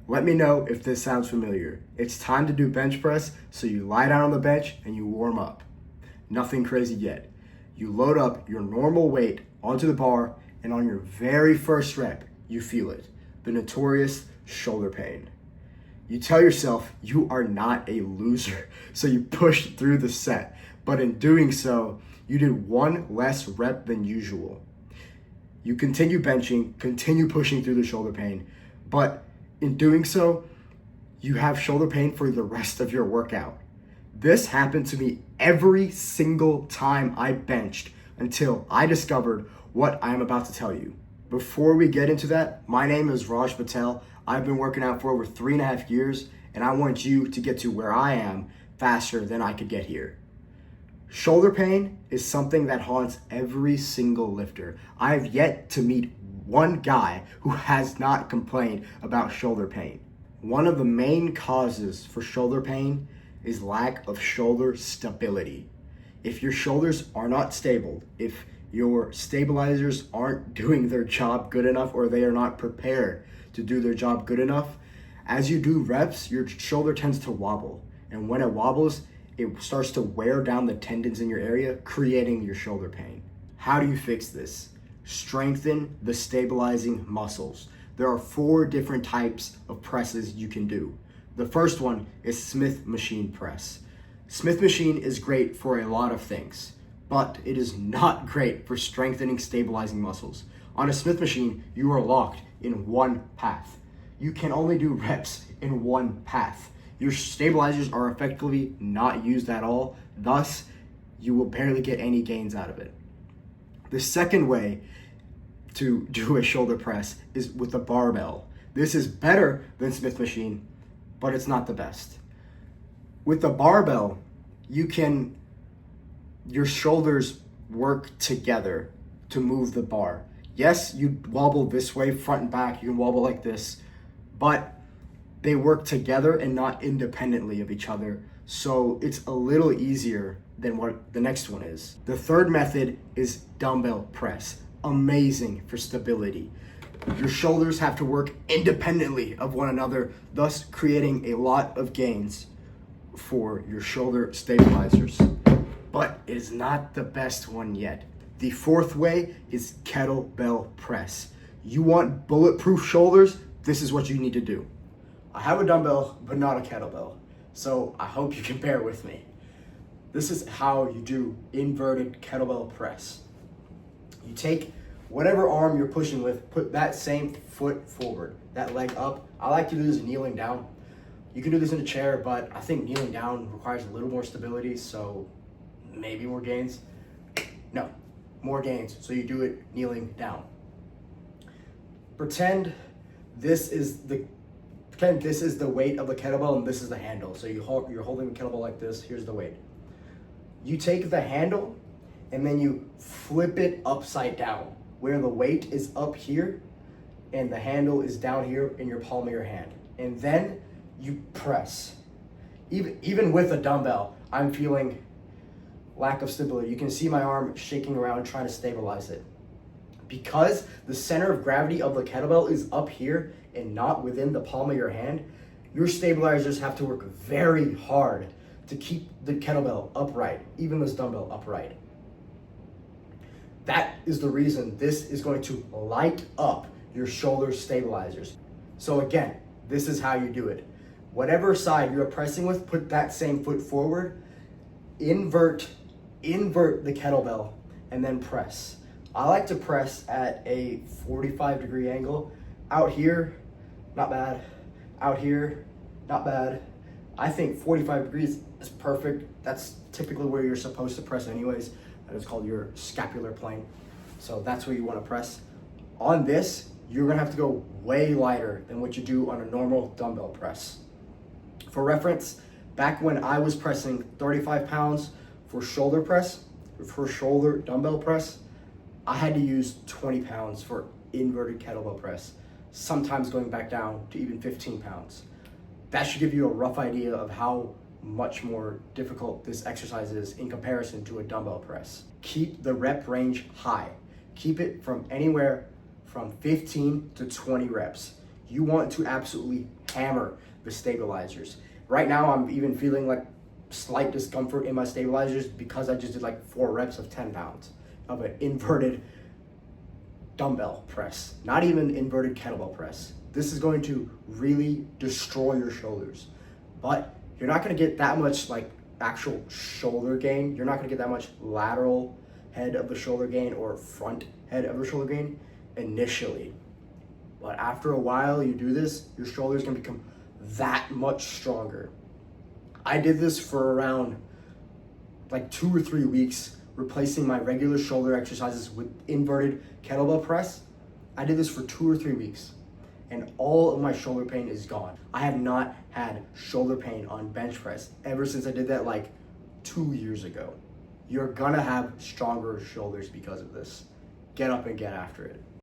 Let me know if this sounds familiar. It's time to do bench press, so you lie down on the bench and you warm up. Nothing crazy yet. You load up your normal weight onto the bar, and on your very first rep, you feel it, the notorious shoulder pain. You tell yourself you are not a loser, so you push through the set, but in doing so, you did one less rep than usual. You continue benching, continue pushing through the shoulder pain, but in doing so, you have shoulder pain for the rest of your workout. This happened to me every single time I benched until I discovered what I am about to tell you. Before we get into that, my name is Raj Patel. I've been working out for over 3.5 years, and I want you to get to where I am faster than I could get here. Shoulder pain is something that haunts every single lifter. I have yet to meet one guy who has not complained about shoulder pain. One of the main causes for shoulder pain is lack of shoulder stability. If your shoulders are not stable, if your stabilizers aren't doing their job good enough, or they are not prepared to do their job good enough, as you do reps, your shoulder tends to wobble. And when it wobbles, it starts to wear down the tendons in your area, creating your shoulder pain. How do you fix this? Strengthen the stabilizing muscles. There are 4 different types of presses you can do. The first one is Smith machine press. Smith machine is great for a lot of things, but it is not great for strengthening stabilizing muscles. On a Smith machine, you are locked in one path. You can only do reps in one path. Your stabilizers are effectively not used at all, thus you will barely get any gains out of it. The second way to do a shoulder press is with a barbell. This is better than Smith machine, but it's not the best. With the barbell, your shoulders work together to move the bar. Yes, you wobble this way, front and back, you can wobble like this, but they work together and not independently of each other, so it's a little easier than what the next one is. The third method is dumbbell press. Amazing for stability. Your shoulders have to work independently of one another, thus creating a lot of gains for your shoulder stabilizers. But it is not the best one yet. The fourth way is kettlebell press. You want bulletproof shoulders? This is what you need to do. I have a dumbbell, but not a kettlebell, so I hope you can bear with me. This is how you do inverted kettlebell press. You take whatever arm you're pushing with, put that same foot forward, that leg up. I like to do this kneeling down. You can do this in a chair, but I think kneeling down requires a little more stability, so maybe more gains. No, more gains, so you do it kneeling down. Pretend this is the weight of the kettlebell and this is the handle. So you're holding the kettlebell like this, here's the weight. You take the handle and then you flip it upside down, where the weight is up here and the handle is down here in your palm of your hand. And then you press. Even with a dumbbell, I'm feeling lack of stability. You can see my arm shaking around trying to stabilize it. Because the center of gravity of the kettlebell is up here and not within the palm of your hand, your stabilizers have to work very hard to keep the kettlebell upright, even this dumbbell upright. That is the reason this is going to light up your shoulder stabilizers. So again, this is how you do it. Whatever side you're pressing with, put that same foot forward, invert the kettlebell, and then press. I like to press at a 45-degree angle. Out here, not bad. Out here, not bad. I think 45 degrees is perfect. That's typically where you're supposed to press anyways. That is called your scapular plane. So that's where you want to press. On this, you're gonna have to go way lighter than what you do on a normal dumbbell press. For reference, back when I was pressing 35 pounds for shoulder dumbbell press, I had to use 20 pounds for inverted kettlebell press, sometimes going back down to even 15 pounds. That should give you a rough idea of how much more difficult this exercise is in comparison to a dumbbell press. Keep the rep range high. Keep it from anywhere from 15 to 20 reps. You want to absolutely hammer the stabilizers. Right now, I'm even feeling like slight discomfort in my stabilizers because I just did like 4 reps of 10 pounds of an inverted dumbbell press, not even inverted kettlebell press. This is going to really destroy your shoulders, but you're not going to get that much like actual shoulder gain. You're not going to get that much lateral head of the shoulder gain or front head of the shoulder gain initially. But after a while you do this, your shoulders can become that much stronger. I did this for around like 2 or 3 weeks, replacing my regular shoulder exercises with inverted kettlebell press. I did this for 2 or 3 weeks and all of my shoulder pain is gone. I have not had shoulder pain on bench press ever since I did that like 2 years ago. You're gonna have stronger shoulders because of this. Get up and get after it.